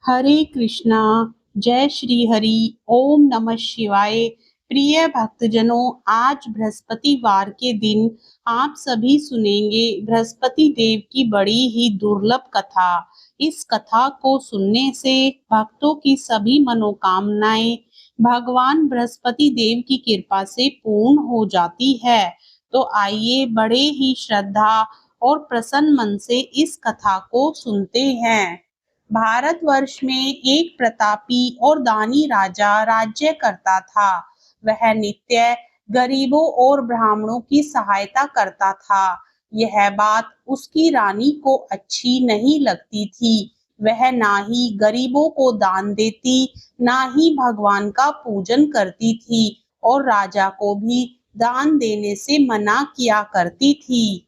हरे कृष्णा। जय श्री हरि। ओम नमः शिवाय। प्रिय भक्तजनों, आज बृहस्पतिवार के दिन आप सभी सुनेंगे बृहस्पति देव की बड़ी ही दुर्लभ कथा। इस कथा को सुनने से भक्तों की सभी मनोकामनाएं भगवान बृहस्पति देव की कृपा से पूर्ण हो जाती है। तो आइए बड़े ही श्रद्धा और प्रसन्न मन से इस कथा को सुनते हैं। भारतवर्ष में एक प्रतापी और दानी राजा राज्य करता था। वह नित्य गरीबों और ब्राह्मणों की सहायता करता था। यह बात उसकी रानी को अच्छी नहीं लगती थी। वह ना ही गरीबों को दान देती, ना ही भगवान का पूजन करती थी और राजा को भी दान देने से मना किया करती थी।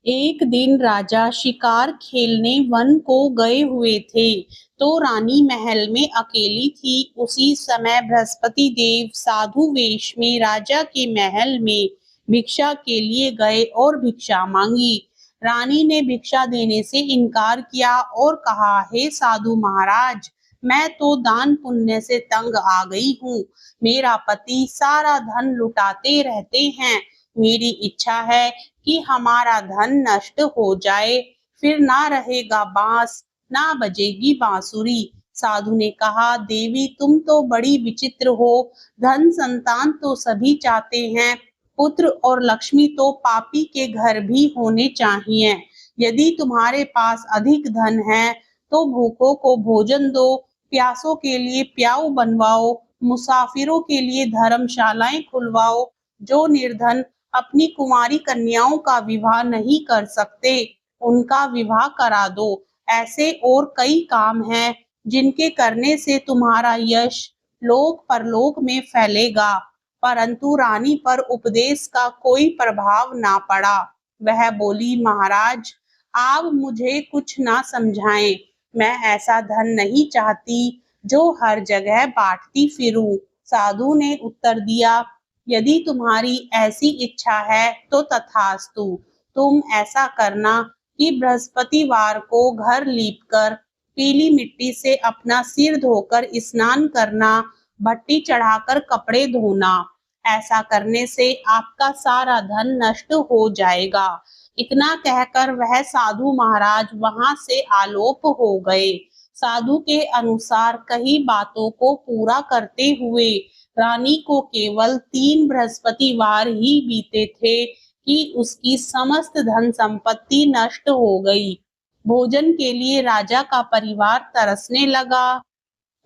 एक दिन राजा शिकार खेलने वन को गए हुए थे, तो रानी महल में अकेली थी। उसी समय बृहस्पति देव साधु वेश में राजा के महल में भिक्षा के लिए गए और भिक्षा मांगी। रानी ने भिक्षा देने से इनकार किया और कहा, हे साधु महाराज, मैं तो दान पुण्य से तंग आ गई हूँ। मेरा पति सारा धन लुटाते रहते हैं। मेरी इच्छा है कि हमारा धन नष्ट हो जाए, फिर ना रहेगा बांस, ना बजेगी बांसुरी। साधु ने कहा, देवी तुम तो बड़ी विचित्र हो। धन संतान तो सभी चाहते हैं, पुत्र और लक्ष्मी तो पापी के घर भी होने चाहिए। यदि तुम्हारे पास अधिक धन है तो भूखों को भोजन दो, प्यासों के लिए प्याऊ बनवाओ, मुसाफिरों के लिए धर्मशालाएं खुलवाओ। जो निर्धन अपनी कुंवारी कन्याओं का विवाह नहीं कर सकते, उनका विवाह करा दो। ऐसे और कई काम हैं जिनके करने से तुम्हारा यश लोक परलोक में फैलेगा। परंतु रानी पर उपदेश का कोई प्रभाव ना पड़ा। वह बोली, महाराज आप मुझे कुछ ना समझाएं। मैं ऐसा धन नहीं चाहती जो हर जगह बांटती फिरूं। साधु ने उत्तर दिया, यदि तुम्हारी ऐसी इच्छा है तो तथास्तु। तुम ऐसा करना कि बृहस्पतिवार को घर लीपकर पीली मिट्टी से अपना सिर धोकर स्नान करना, भट्टी चढ़ाकर कपड़े धोना। ऐसा करने से आपका सारा धन नष्ट हो जाएगा। इतना कहकर वह साधु महाराज वहां से आलोप हो गए। साधु के अनुसार कई बातों को पूरा करते हुए रानी को केवल 3 बृहस्पतिवार ही बीते थे कि उसकी समस्त धन संपत्ति नष्ट हो गई। भोजन के लिए राजा का परिवार तरसने लगा।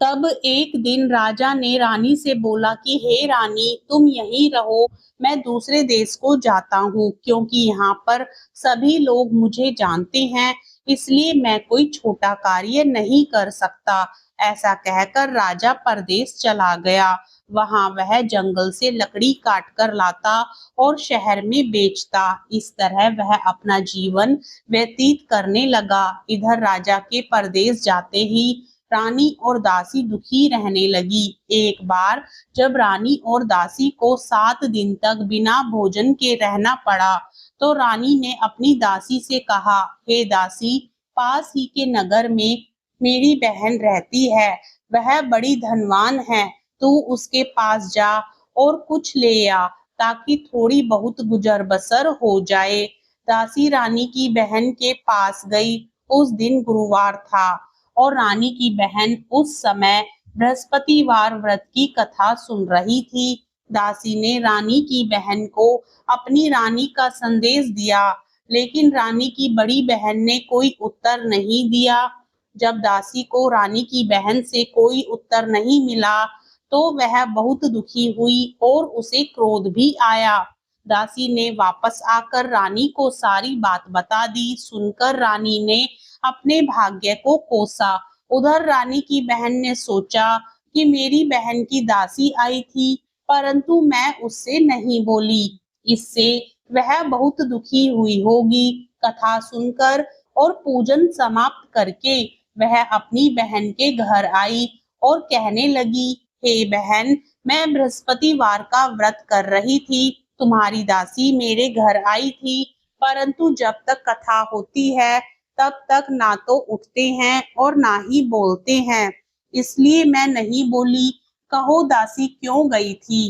तब एक दिन राजा ने रानी से बोला कि हे रानी, तुम यहीं रहो, मैं दूसरे देश को जाता हूँ, क्योंकि यहाँ पर सभी लोग मुझे जानते हैं, इसलिए मैं कोई छोटा कार्य नहीं कर सकता। ऐसा कहकर राजा परदेश चला गया। वहां वह जंगल से लकड़ी काट कर लाता और शहर में बेचता। इस तरह वह अपना जीवन व्यतीत करने लगा। इधर राजा के परदेश जाते ही रानी और दासी दुखी रहने लगी। एक बार जब रानी और दासी को 7 दिन तक बिना भोजन के रहना पड़ा, तो रानी ने अपनी दासी से कहा, हे दासी, पास ही के नगर में मेरी बहन रहती है, वह बड़ी धनवान है, तू उसके पास जा और कुछ ले आ, ताकि थोड़ी बहुत गुजर बसर हो जाए। दासी रानी की बहन के पास गई। उस दिन गुरुवार था और रानी की बहन उस समय बृहस्पतिवार व्रत की कथा सुन रही थी। दासी ने रानी की बहन को अपनी रानी का संदेश दिया, लेकिन रानी की बड़ी बहन ने कोई उत्तर नहीं दिया। जब दासी को रानी की बहन से कोई उत्तर नहीं मिला, तो वह बहुत दुखी हुई और उसे क्रोध भी आया। दासी ने वापस आकर रानी को सारी बात बता दी। सुनकर रानी ने अपने भाग्य को कोसा। उधर रानी की बहन ने सोचा कि मेरी बहन की दासी आई थी, परंतु मैं उससे नहीं बोली, इससे वह बहुत दुखी हुई होगी। कथा सुनकर और पूजन समाप्त करके वह अपनी बहन के घर आई और कहने लगी, हे बहन, मैं बृहस्पतिवार का व्रत कर रही थी, तुम्हारी दासी मेरे घर आई थी, परंतु जब तक कथा होती है तब तक ना तो उठते हैं और ना ही बोलते हैं। इसलिए मैं नहीं बोली। कहो दासी क्यों गई थी?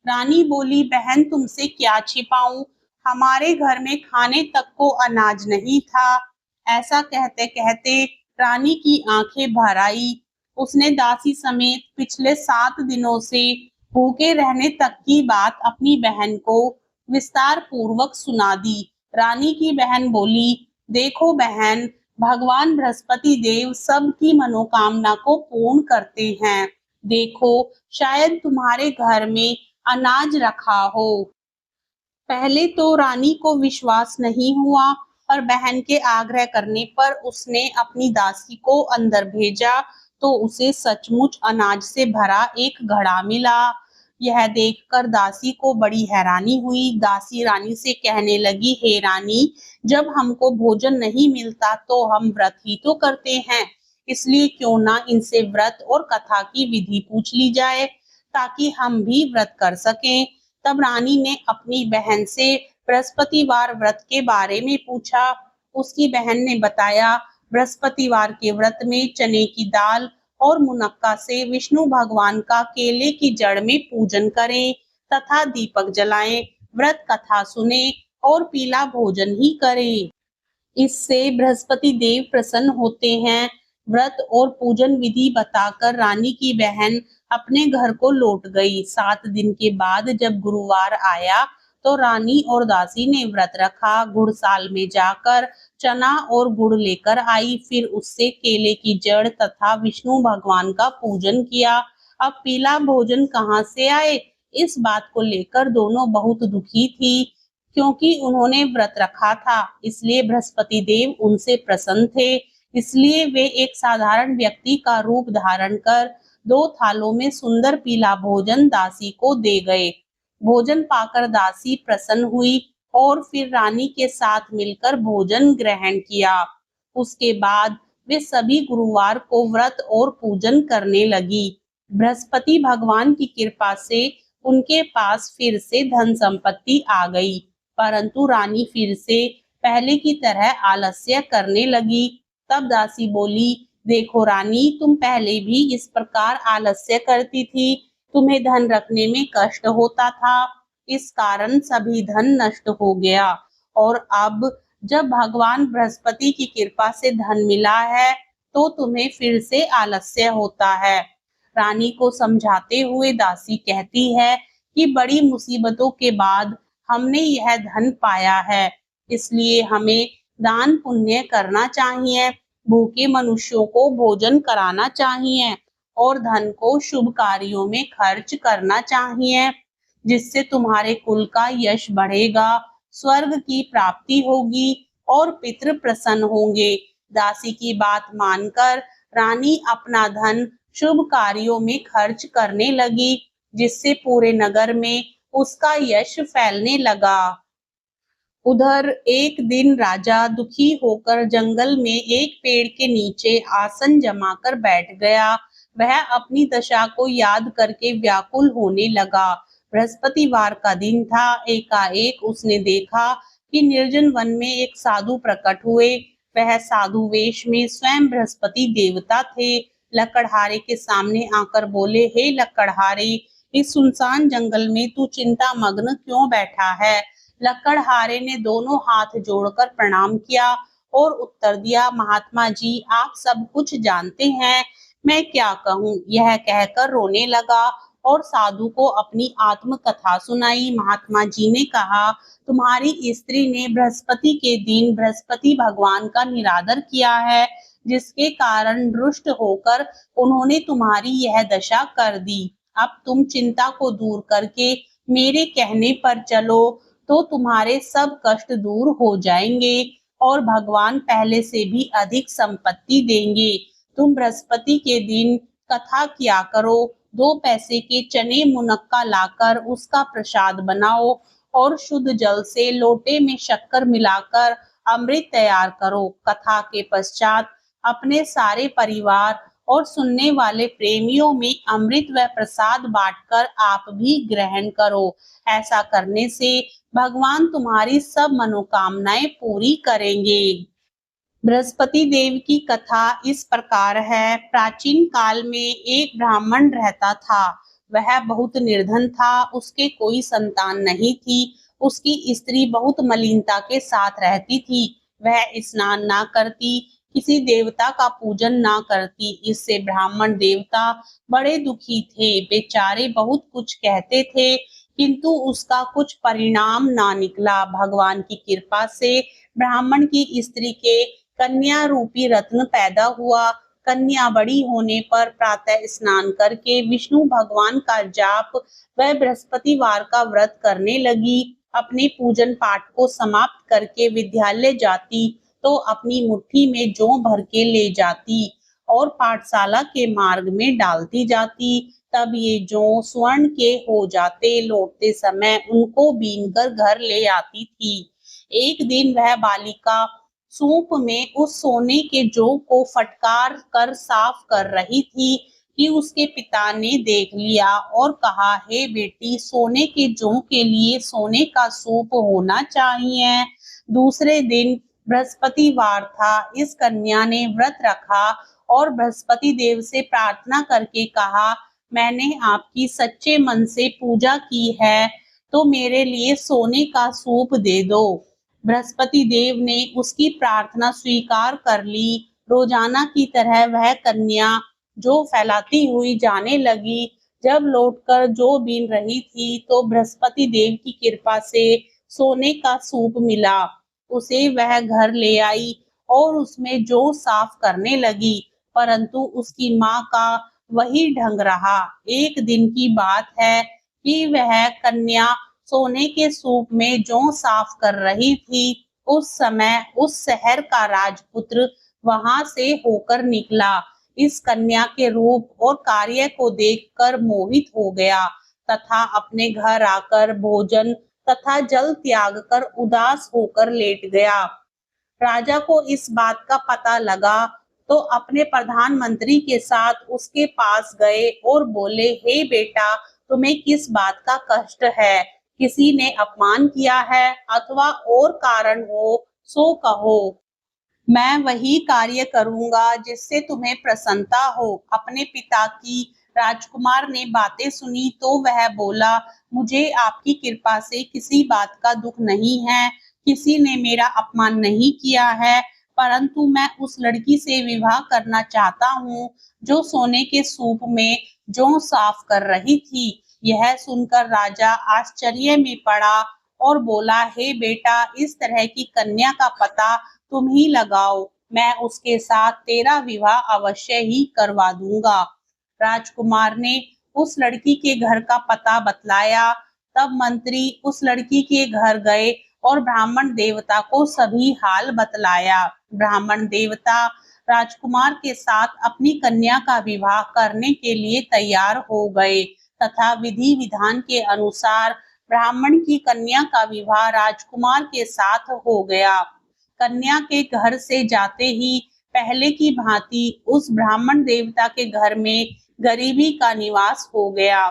रानी बोली, बहन तुमसे क्या छिपाऊं, हमारे घर में खाने तक को अनाज नहीं था। ऐसा कहते कहते रानी की आंखें भर आई। उसने दासी समेत पिछले 7 दिनों से भूखे रहने तक की बात अपनी बहन को विस्तार पूर्वक सुना दी। रानी की बहन बोली, देखो बहन, भगवान बृहस्पति देव सबकी मनोकामना को पूर्ण करते हैं। देखो, शायद तुम्हारे घर में अनाज रखा हो। पहले तो रानी को विश्वास नहीं हुआ, पर बहन के आग्रह करने पर उसने अपनी दासी को अंदर भेजा तो उसे सचमुच अनाज से भरा एक घड़ा मिला। यह देखकर दासी को बड़ी हैरानी हुई। दासी रानी से कहने लगी, हे रानी, जब हमको भोजन नहीं मिलता तो हम व्रत ही तो करते हैं, इसलिए क्यों ना इनसे व्रत और कथा की विधि पूछ ली जाए ताकि हम भी व्रत कर सकें। तब रानी ने अपनी बहन से बृहस्पतिवार व्रत के बारे में पूछा। उसकी बहन ने बताया, बृहस्पतिवार के व्रत में चने की दाल और मुनक्का से विष्णु भगवान का केले की जड़ में पूजन करें तथा दीपक जलाएं, व्रत कथा सुने और पीला भोजन ही करें। इससे बृहस्पति देव प्रसन्न होते हैं। व्रत और पूजन विधि बताकर रानी की बहन अपने घर को लौट गई। 7 दिन के बाद जब गुरुवार आया तो रानी और दासी ने व्रत रखा। गुड़साल में जाकर चना और गुड़ लेकर आई, फिर उससे केले की जड़ तथा विष्णु भगवान का पूजन किया। अब पीला भोजन कहाँ से आए, इस बात को लेकर दोनों बहुत दुखी थी, क्योंकि उन्होंने व्रत रखा था, इसलिए बृहस्पति देव उनसे प्रसन्न थे। इसलिए वे एक साधारण व्यक्ति का रूप धारण कर 2 थालों में सुंदर पीला भोजन दासी को दे गए। भोजन पाकर दासी प्रसन्न हुई और फिर रानी के साथ मिलकर भोजन ग्रहण किया। उसके बाद वे सभी गुरुवार को व्रत और पूजन करने लगी। बृहस्पति भगवान की कृपा से उनके पास फिर से धन संपत्ति आ गई, परंतु रानी फिर से पहले की तरह आलस्य करने लगी। तब दासी बोली, देखो रानी, तुम पहले भी इस प्रकार आलस्य करती थी, तुम्हें धन रखने में कष्ट होता था, इस कारण सभी धन नष्ट हो गया, और अब जब भगवान बृहस्पति की कृपा से धन मिला है तो तुम्हें फिर से आलस्य होता है। रानी को समझाते हुए दासी कहती है कि बड़ी मुसीबतों के बाद हमने यह धन पाया है, इसलिए हमें दान पुण्य करना चाहिए, भूखे मनुष्यों को भोजन कराना चाहिए और धन को शुभ कार्यों में खर्च करना चाहिए, जिससे तुम्हारे कुल का यश बढ़ेगा, स्वर्ग की प्राप्ति होगी और पितृ प्रसन्न होंगे। दासी की बात मानकर रानी अपना धन शुभ कार्यों में खर्च करने लगी, जिससे पूरे नगर में उसका यश फैलने लगा। उधर एक दिन राजा दुखी होकर जंगल में एक पेड़ के नीचे आसन जमाकर बैठ गया। वह अपनी दशा को याद करके व्याकुल होने लगा। बृहस्पतिवार का दिन था। एकाएक उसने देखा कि निर्जन वन में एक साधु प्रकट हुए। वह साधु वेश में स्वयं बृहस्पति देवता थे। लकड़हारे के सामने आकर बोले, हे लकड़हारे, इस सुनसान जंगल में तू चिंता मग्न क्यों बैठा है? लकड़हारे ने दोनों हाथ जोड़कर प्रणाम किया और उत्तर दिया, महात्मा जी, आप सब कुछ जानते हैं, मैं क्या कहूँ? यह कहकर रोने लगा और साधु को अपनी आत्म कथा सुनाई। महात्मा जी ने कहा, तुम्हारी स्त्री ने बृहस्पति के दिन बृहस्पति भगवान का निरादर किया है, जिसके कारण रुष्ट होकर उन्होंने तुम्हारी यह दशा कर दी। अब तुम चिंता को दूर करके मेरे कहने पर चलो तो तुम्हारे सब कष्ट दूर हो जाएंगे और भगवान पहले से भी अधिक संपत्ति देंगे। तुम बृहस्पति के दिन कथा किया करो, 2 पैसे के चने मुनक्का लाकर उसका प्रसाद बनाओ और शुद्ध जल से लोटे में शक्कर मिलाकर अमृत तैयार करो। कथा के पश्चात अपने सारे परिवार और सुनने वाले प्रेमियों में अमृत व प्रसाद बांटकर आप भी ग्रहण करो। ऐसा करने से भगवान तुम्हारी सब मनोकामनाएं पूरी करेंगे। बृहस्पति देव की कथा इस प्रकार है। प्राचीन काल में एक ब्राह्मण रहता था। वह बहुत निर्धन था, उसके कोई संतान नहीं थी। उसकी स्त्री बहुत मलिनता के साथ रहती थी। वह स्नान ना करती, किसी देवता का पूजन ना करती। इससे ब्राह्मण देवता बड़े दुखी थे। बेचारे बहुत कुछ कहते थे, किंतु उसका कुछ परिणाम ना निकला। भगवान की कृपा से ब्राह्मण की स्त्री के कन्या रूपी रत्न पैदा हुआ। कन्या बड़ी होने पर प्रातः स्नान करके विष्णु भगवान का जाप व बृहस्पतिवार का व्रत करने लगी। अपने पूजन पाठ को समाप्त करके विद्यालय जाती तो अपनी मुट्ठी में जौ भर के ले जाती और पाठशाला के मार्ग में डालती जाती। तब ये जौ स्वर्ण के हो जाते। लौटते समय उनको बीनकर घर ले आती थी। एक दिन वह बालिका सूप में उस सोने के जौ को फटकार कर साफ कर रही थी कि उसके पिता ने देख लिया और कहा, हे बेटी, सोने के जौ के लिए सोने का सूप होना चाहिए। दूसरे दिन बृहस्पतिवार था। इस कन्या ने व्रत रखा और बृहस्पति देव से प्रार्थना करके कहा, मैंने आपकी सच्चे मन से पूजा की है, तो मेरे लिए सोने का सूप दे दो। बृहस्पति देव ने उसकी प्रार्थना स्वीकार कर ली। रोजाना की तरह वह कन्या जो फैलाती हुई जाने लगी। जब लौटकर जो बीन रही थी तो बृहस्पति देव की कृपा से सोने का सूप मिला। उसे वह घर ले आई और उसमें जौ साफ करने लगी, परंतु उसकी माँ का वही ढंग रहा। एक दिन की बात है कि वह कन्या सोने के सूप में जौ साफ कर रही थी। उस समय उस शहर का राजपुत्र वहां से होकर निकला। इस कन्या के रूप और कार्य को देखकर मोहित हो गया तथा अपने घर आकर भोजन तथा जल त्याग कर उदास होकर लेट गया। राजा को इस बात का पता लगा तो अपने प्रधानमंत्री के साथ उसके पास गए और बोले, हे बेटा, तुम्हें किस बात का कष्ट है? किसी ने अपमान किया है अथवा और कारण हो सो कहो। मैं वही कार्य करूंगा जिससे तुम्हें प्रसन्नता हो। अपने पिता की राजकुमार ने बातें सुनी तो वह बोला, मुझे आपकी कृपा से किसी बात का दुख नहीं है। किसी ने मेरा अपमान नहीं किया है, परंतु मैं उस लड़की से विवाह करना चाहता हूँ जो सोने के सूप में जौ साफ कर रही थी। यह सुनकर राजा आश्चर्य में पड़ा और बोला, हे बेटा, इस तरह की कन्या का पता तुम ही लगाओ। मैं उसके साथ तेरा विवाह अवश्य ही करवा दूंगा। राजकुमार ने उस लड़की के घर का पता बतलाया। तब मंत्री उस लड़की के घर गए और ब्राह्मण देवता को सभी हाल बतलाया। ब्राह्मण देवता राजकुमार के साथ अपनी कन्या का विवाह करने के लिए तैयार हो गए तथा विधि विधान के अनुसार ब्राह्मण की कन्या का विवाह राजकुमार के साथ हो गया। कन्या के घर से जाते ही पहले की भांति उस ब्राह्मण देवता के घर में गरीबी का निवास हो गया।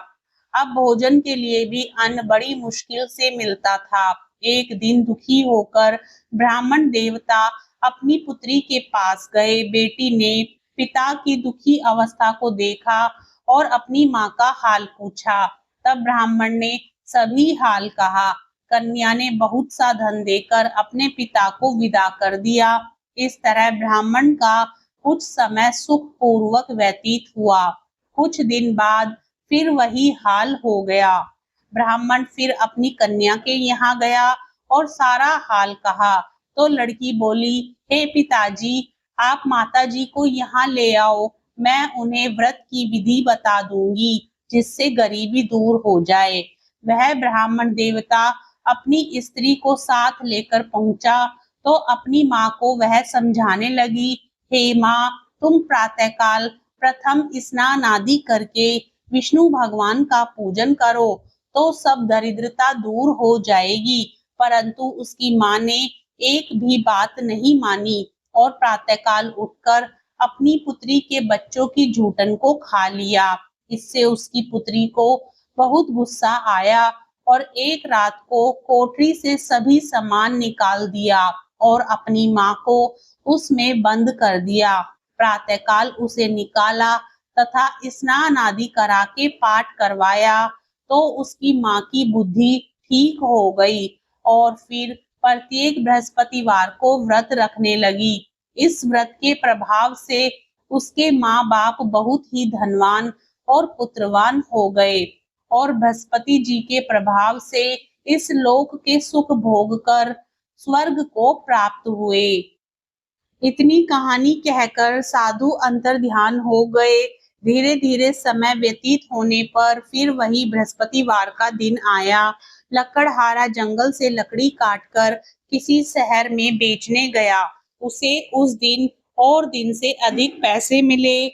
अब भोजन के लिए भी अन्न बड़ी मुश्किल से मिलता था। एक दिन दुखी होकर ब्राह्मण देवता अपनी पुत्री के पास गए। बेटी ने पिता की दुखी अवस्था को देखा और अपनी माँ का हाल पूछा। तब ब्राह्मण ने सभी हाल कहा। कन्या ने बहुत सा धन देकर अपने पिता को विदा कर दिया। इस तरह ब्राह्मण का कुछ समय सुख पूर्वक व्यतीत हुआ। कुछ दिन बाद फिर वही हाल हो गया। ब्राह्मण फिर अपनी कन्या के यहाँ गया और सारा हाल कहा तो लड़की बोली, हे पिताजी, आप माताजी को यहाँ ले आओ। मैं उन्हें व्रत की विधि बता दूंगी जिससे गरीबी दूर हो जाए। वह ब्राह्मण देवता अपनी स्त्री को साथ लेकर पहुंचा तो अपनी माँ को वह समझाने लगी, हे माँ, तुम प्रातःकाल प्रथम स्नान आदि करके विष्णु भगवान का पूजन करो तो सब दरिद्रता दूर हो जाएगी। परंतु उसकी माँ ने एक भी बात नहीं मानी और प्रातःकाल उठकर अपनी पुत्री के बच्चों की जूठन को खा लिया। इससे उसकी पुत्री को बहुत गुस्सा आया और एक रात को कोठरी से सभी सामान निकाल दिया और अपनी माँ को उसमें बंद कर दिया। प्रातःकाल उसे निकाला तथा स्नान आदि करा के पाठ करवाया, तो उसकी माँ की बुद्धि ठीक हो गई और फिर प्रत्येक बृहस्पतिवार को व्रत रखने लगी। इस व्रत के प्रभाव से उसके माँ-बाप बहुत ही धनवान और पुत्रवान हो गए और बृहस्पति जी के प्रभाव से इस लोक के सुख भोग कर स्वर्ग को प्राप्त हुए। इतनी कहानी कहकर साधु अंतर्ध्यान हो गए। धीरे-धीरे समय व्यतीत होने पर फिर वही बृहस्पतिवार का दिन आया। लकड़हारा जंगल से लकड़ी काटकर किसी शहर में बेचने गया। उसे उस दिन और दिन से अधिक पैसे मिले।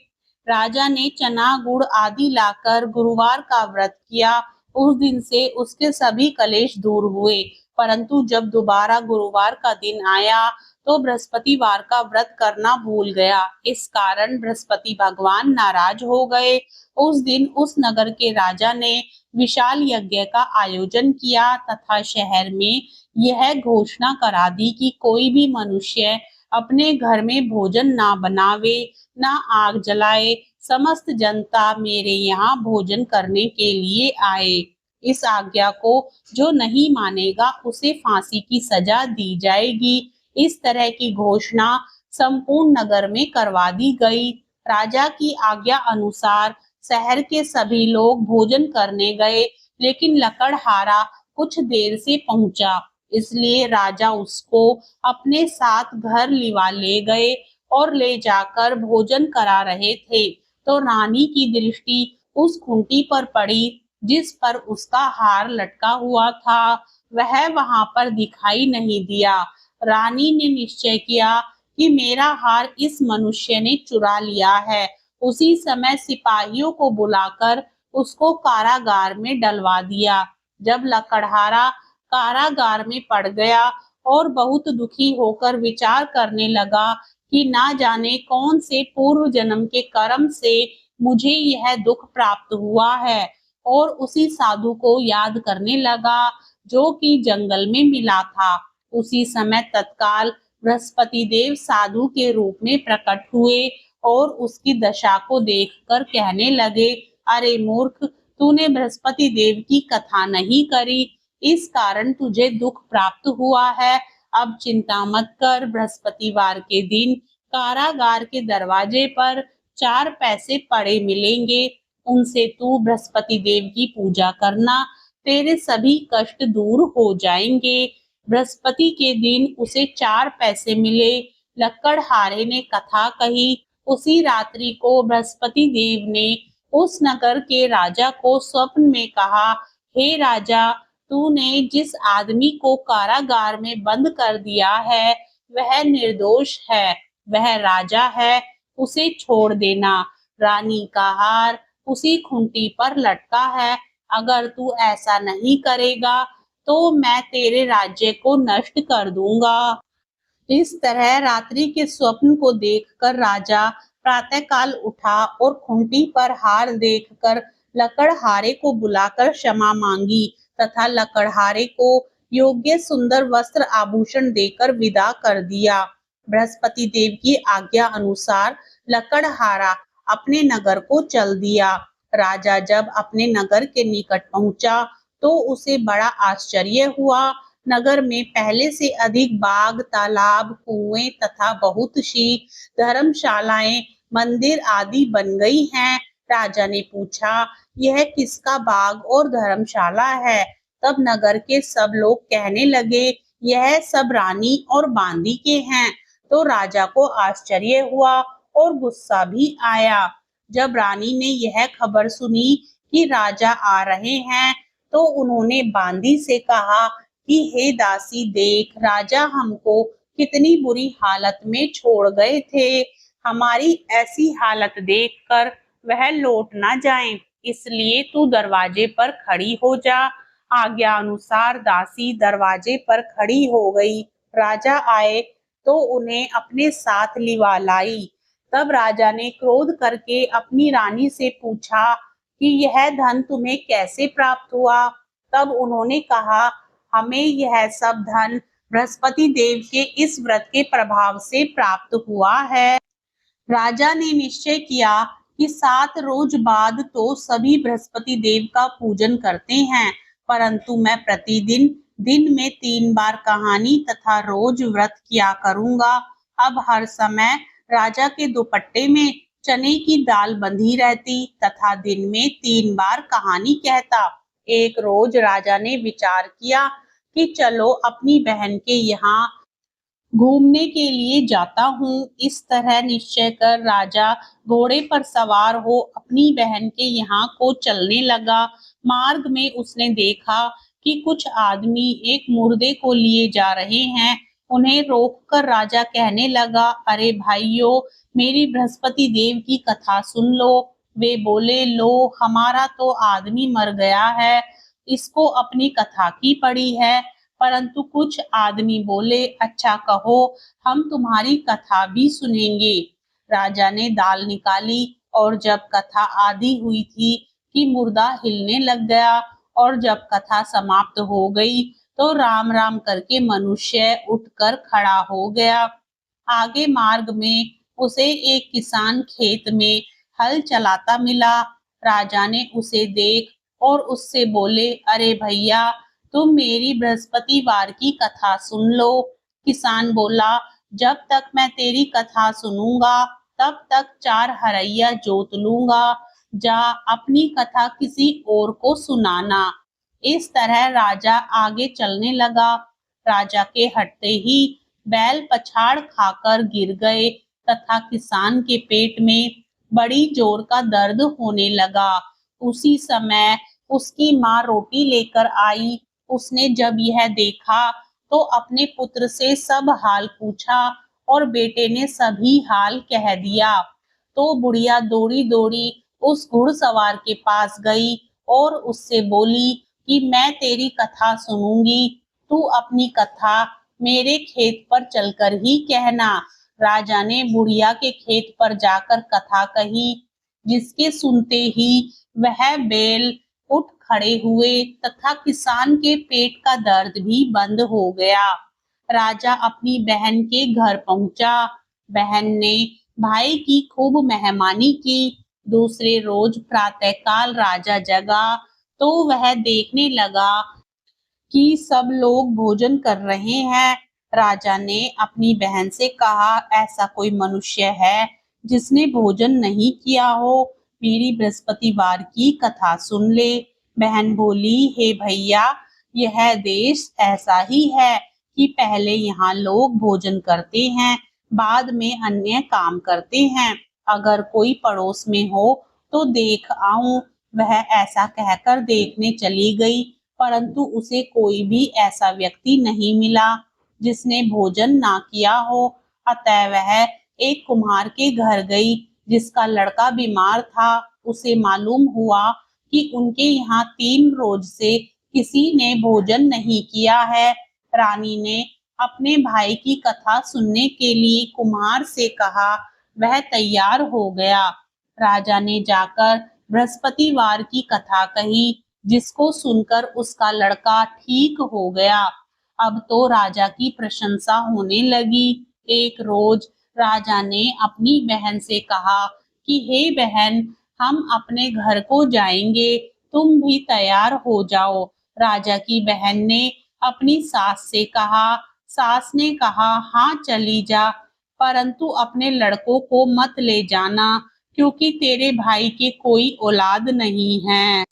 राजा ने चना, गुड़ आदि लाकर गुरुवार का व्रत किया। उस दिन से उसके सभी कलेश दूर हुए। परंतु जब दोबारा गुरुवार का दिन आया, तो बृहस्पतिवार का व्रत करना भूल गया। इस कारण बृहस्पति भगवान नाराज हो गए। उस दिन उस नगर के राजा ने विशाल यज्ञ का आयोजन किया तथा शहर में यह घोषणा करा दी कि कोई भी मनुष्य अपने घर में भोजन ना बनावे, ना आग जलाए। समस्त जनता मेरे यहाँ भोजन करने के लिए आए। इस आज्ञा को जो नहीं मानेगा उसे फांसी की सजा दी जाएगी। इस तरह की घोषणा संपूर्ण नगर में करवा दी गई। राजा की आज्ञा अनुसार शहर के सभी लोग भोजन करने गए, लेकिन लकड़हारा कुछ देर से पहुंचा, इसलिए राजा उसको अपने साथ घर लिवा ले गए और ले जाकर भोजन करा रहे थे, तो रानी की दृष्टि उस खूंटी पर पड़ी जिस पर उसका हार लटका हुआ था। वह वहां पर दिखाई नहीं दिया। रानी ने निश्चय किया कि मेरा हार इस मनुष्य ने चुरा लिया है। उसी समय सिपाहियों को बुलाकर उसको कारागार में डलवा दिया। जब लकड़हारा कारागार में पड़ गया और बहुत दुखी होकर विचार करने लगा कि ना जाने कौन से पूर्व जन्म के कर्म से मुझे यह दुख प्राप्त हुआ है, और उसी साधु को याद करने लगा जो कि जंगल में मिला था। उसी समय तत्काल बृहस्पति देव साधु के रूप में प्रकट हुए और उसकी दशा को देखकर कहने लगे, अरे मूर्ख, तूने बृहस्पति देव की कथा नहीं करी, इस कारण तुझे दुख प्राप्त हुआ है। अब चिंता मत कर, बृहस्पतिवार के दिन कारागार के दरवाजे पर 4 पैसे पड़े मिलेंगे, उनसे तू बृहस्पति देव की पूजा करना, तेरे सभी कष्ट दूर हो जाएंगे। बृहस्पति के दिन उसे 4 पैसे मिले। लकड़हारे ने कथा कही। उसी रात्रि को बृहस्पति देव ने उस नगर के राजा को स्वप्न में कहा, हे राजा, तूने जिस आदमी को कारागार में बंद कर दिया है वह निर्दोष है, वह राजा है, उसे छोड़ देना। रानी का हार उसी खूंटी पर लटका है। अगर तू ऐसा नहीं करेगा तो मैं तेरे राज्य को नष्ट कर दूंगा। इस तरह रात्रि के स्वप्न को देखकर राजा प्रातःकाल उठा और खूंटी पर हार देखकर लकड़हारे को बुलाकर क्षमा मांगी तथा लकड़हारे को योग्य सुंदर वस्त्र आभूषण देकर विदा कर दिया। बृहस्पति देव की आज्ञा अनुसार लकड़हारा अपने नगर को चल दिया। राजा जब अपने नगर के निकट पहुंचा तो उसे बड़ा आश्चर्य हुआ। नगर में पहले से अधिक बाग, तालाब, कुएं तथा बहुत सी धर्मशालाएं, मंदिर आदि बन गई हैं। राजा ने पूछा, यह किसका बाग और धर्मशाला है? तब नगर के सब लोग कहने लगे, यह सब रानी और बांदी के हैं। तो राजा को आश्चर्य हुआ और गुस्सा भी आया। जब रानी ने यह खबर सुनी कि राजा आ रहे हैं, तो उन्होंने बांदी से कहा कि हे दासी, देख, राजा हमको कितनी बुरी हालत में छोड़ गए थे। हमारी ऐसी हालत देखकर वह लौट ना जाएं, इसलिए तू दरवाजे पर खड़ी हो जा। आज्ञा अनुसार दासी दरवाजे पर खड़ी हो गई। राजा आए तो उन्हें अपने साथ लिवा लाई। तब राजा ने क्रोध करके अपनी रानी से पूछा कि यह धन तुम्हें कैसे प्राप्त हुआ? तब उन्होंने कहा, हमें यह सब धन बृहस्पति देव के इस व्रत के प्रभाव से प्राप्त हुआ है। राजा ने निश्चय किया कि 7 रोज बाद तो सभी बृहस्पति देव का पूजन करते हैं, परंतु मैं प्रतिदिन दिन में 3 बार कहानी तथा रोज व्रत किया करूंगा। अब हर समय राजा के दुपट्टे में चने की दाल बंधी रहती तथा दिन में 3 बार कहानी कहता। एक रोज राजा ने विचार किया कि चलो अपनी बहन के यहाँ घूमने के लिए जाता हूँ। इस तरह निश्चय कर राजा घोड़े पर सवार हो अपनी बहन के यहाँ को चलने लगा। मार्ग में उसने देखा कि कुछ आदमी एक मुर्दे को लिए जा रहे हैं। उन्हें रोककर राजा कहने लगा, अरे भाइयों, मेरी बृहस्पति देव की कथा सुन लो। वे बोले, लो, हमारा तो आदमी मर गया है, इसको अपनी कथा की पड़ी है। परंतु कुछ आदमी बोले, अच्छा कहो, हम तुम्हारी कथा भी सुनेंगे। राजा ने दाल निकाली और जब कथा आधी हुई थी कि मुर्दा हिलने लग गया और जब कथा समाप्त हो गई तो राम राम करके मनुष्य उठकर खड़ा हो गया। आगे मार्ग में उसे एक किसान खेत में हल चलाता मिला। राजा ने उसे देख और उससे बोले, अरे भैया, तुम मेरी बृहस्पतिवार की कथा सुन लो। किसान बोला, जब तक मैं तेरी कथा सुनूंगा तब तक 4 हरैया जोत लूंगा। जा अपनी कथा किसी और को सुनाना। इस तरह राजा आगे चलने लगा। राजा के हटते ही बैल पछाड़ खाकर गिर गए तथा किसान के पेट में बड़ी जोर का दर्द होने लगा। उसी समय उसकी माँ रोटी लेकर आई। उसने जब यह देखा तो अपने पुत्र से सब हाल पूछा और बेटे ने सभी हाल कह दिया। तो बुढ़िया दौड़ी दौड़ी उस घुड़सवार के पास गई और उससे बोली कि मैं तेरी कथा सुनूंगी, तू अपनी कथा मेरे खेत पर चलकर ही कहना। राजा ने बुढ़िया के खेत पर जाकर कथा कही, जिसके सुनते ही वह बैल उठ खड़े हुए तथा किसान के पेट का दर्द भी बंद हो गया। राजा अपनी बहन के घर पहुंचा। बहन ने भाई की खूब मेहमानी की। दूसरे रोज प्रातःकाल राजा जगा तो वह देखने लगा कि सब लोग भोजन कर रहे हैं। राजा ने अपनी बहन से कहा, ऐसा कोई मनुष्य है जिसने भोजन नहीं किया हो? मेरी बृहस्पतिवार की कथा सुन ले। बहन बोली, हे भैया, यह देश ऐसा ही है कि पहले यहाँ लोग भोजन करते हैं, बाद में अन्य काम करते हैं। अगर कोई पड़ोस में हो तो देख आऊं। वह ऐसा कहकर देखने चली गई, परंतु उसे कोई भी ऐसा व्यक्ति नहीं मिला जिसने भोजन ना किया हो। अतः वह एक कुम्हार के घर गई जिसका लड़का बीमार था। उसे मालूम हुआ कि उनके यहाँ 3 रोज से किसी ने भोजन नहीं किया है। रानी ने अपने भाई की कथा सुनने के लिए कुम्हार से कहा। वह तैयार हो गया। राजा ने जाकर बृहस्पतिवार की कथा कही, जिसको सुनकर उसका लड़का ठीक हो गया। अब तो राजा की प्रशंसा होने लगी। एक रोज राजा ने अपनी बहन से कहा कि हे बहन, हम अपने घर को जाएंगे, तुम भी तैयार हो जाओ। राजा की बहन ने अपनी सास से कहा। सास ने कहा, हाँ चली जा, परंतु अपने लड़कों को मत ले जाना, क्योंकि तेरे भाई के कोई औलाद नहीं है।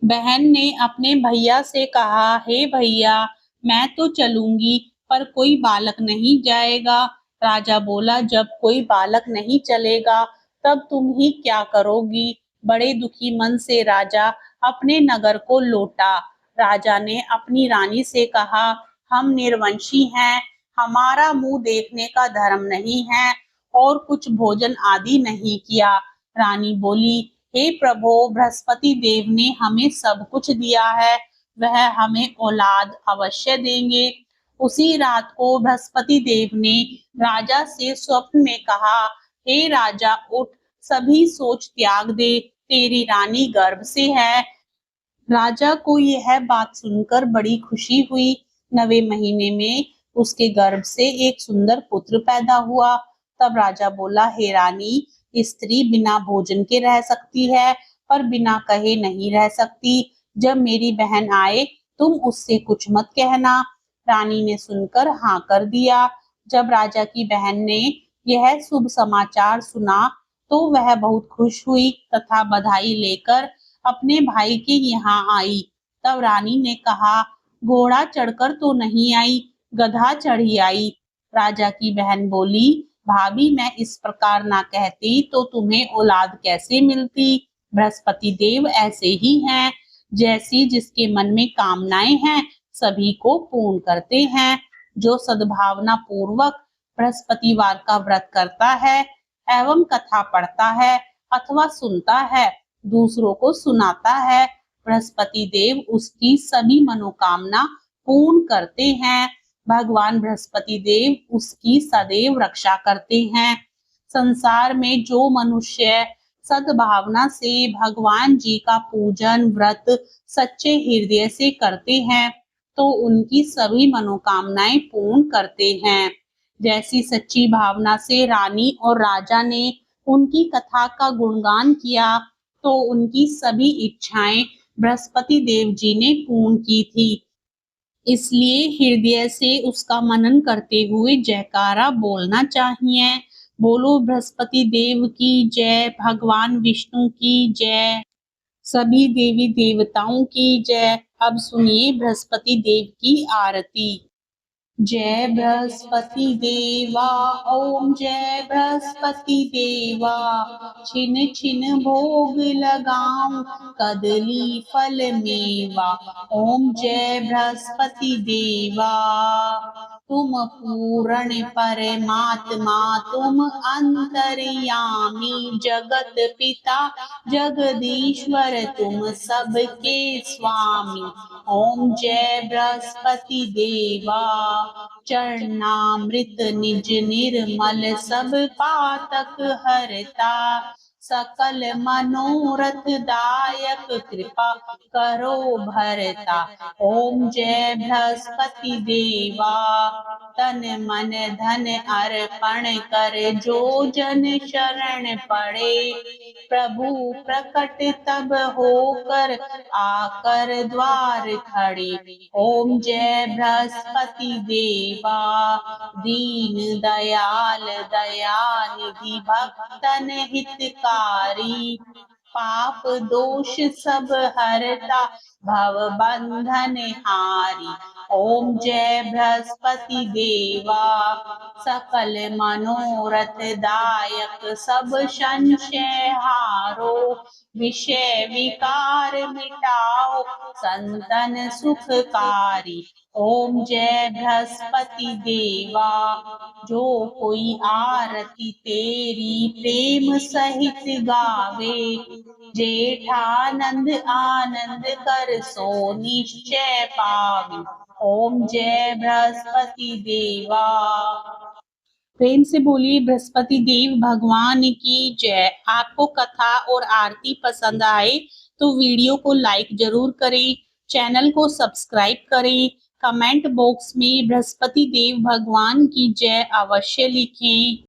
बहन ने अपने भैया से कहा, हे भैया, मैं तो चलूंगी पर कोई बालक नहीं जाएगा। राजा बोला, जब कोई बालक नहीं चलेगा तब तुम ही क्या करोगी? बड़े दुखी मन से राजा अपने नगर को लौटा। राजा ने अपनी रानी से कहा, हम निर्वंशी हैं, हमारा मुंह देखने का धर्म नहीं है और कुछ भोजन आदि नहीं किया। रानी बोली, हे प्रभु, बृहस्पति देव ने हमें सब कुछ दिया है, वह हमें औलाद अवश्य देंगे। उसी रात को बृहस्पति देव ने राजा से स्वप्न में कहा, हे राजा, उठ, सभी सोच त्याग दे, तेरी रानी गर्भ से है। राजा को यह बात सुनकर बड़ी खुशी हुई। 9वें महीने में उसके गर्भ से एक सुंदर पुत्र पैदा हुआ। तब राजा बोला, हे रानी, स्त्री बिना भोजन के रह सकती है, पर बिना कहे नहीं रह सकती। जब मेरी बहन आए, तुम उससे कुछ मत कहना। रानी ने सुनकर हाँ कर दिया। जब राजा की बहन ने यह शुभ समाचार सुना, तो वह बहुत खुश हुई तथा बधाई लेकर अपने भाई के यहाँ आई। तब रानी ने कहा, घोड़ा चढ़कर तो नहीं आई, गधा चढ़ी आई। राजा की बहन बोली, भाभी, मैं इस प्रकार ना कहती तो तुम्हें औलाद कैसे मिलती। बृहस्पति देव ऐसे ही हैं, जैसी जिसके मन में कामनाएं हैं सभी को पूर्ण करते हैं। जो सद्भावना पूर्वक बृहस्पतिवार का व्रत करता है एवं कथा पढ़ता है अथवा सुनता है, दूसरों को सुनाता है, बृहस्पति देव उसकी सभी मनोकामना पूर्ण करते हैं। भगवान बृहस्पति देव उसकी सदैव रक्षा करते हैं। संसार में जो मनुष्य सद्भावना से भगवान जी का पूजन व्रत सच्चे हृदय से करते हैं, तो उनकी सभी मनोकामनाएं पूर्ण करते हैं। जैसी सच्ची भावना से रानी और राजा ने उनकी कथा का गुणगान किया, तो उनकी सभी इच्छाएं बृहस्पति देव जी ने पूर्ण की थी। इसलिए हृदय से उसका मनन करते हुए जयकारा बोलना चाहिए। बोलो बृहस्पति देव की जय, भगवान विष्णु की जय, सभी देवी देवताओं की जय। अब सुनिए बृहस्पति देव की आरती। जय बृहस्पति देवा, ओम जय बृहस्पति देवा, छिन छिन भोग लगाऊं कदली फल मेवा। ओम जय बृहस्पति देवा, तुम पूर्ण परमात्मा, तुम अंतर्यामी, जगत पिता जगदीश्वर, तुम सबके स्वामी। ओम जय बृहस्पति देवा, चरणामृत निज निर्मल, सब पातक हरता, सकल मनोरथ दायक, कृपा करो भरता। ओम जय बृहस्पति देवा, तन मन धन अर्पण कर, जो जन शरण पड़े, प्रभु प्रकट तब होकर आकर द्वार खड़े। ओम जय बृहस्पति देवा, दीन दयाल दयानिधि, भक्तन हितकारी, पाप दोष सब हरता, भव बंधन हारी। ओम जय बृहस्पति देवा, सकल मनोरथ दायक, सब संशय हारो, विषय विकार मिटाओ, संतन सुखकारी। ओम जय बृहस्पति देवा, जो कोई आरती तेरी प्रेम सहित गावे, जेठानंद आनंद कर सो निश्चय पावे। ओम जय बृहस्पति देवा। प्रेम से बोलिए बृहस्पति देव भगवान की जय। आपको कथा और आरती पसंद आए तो वीडियो को लाइक जरूर करें, चैनल को सब्सक्राइब करें, कमेंट बॉक्स में बृहस्पति देव भगवान की जय अवश्य लिखें।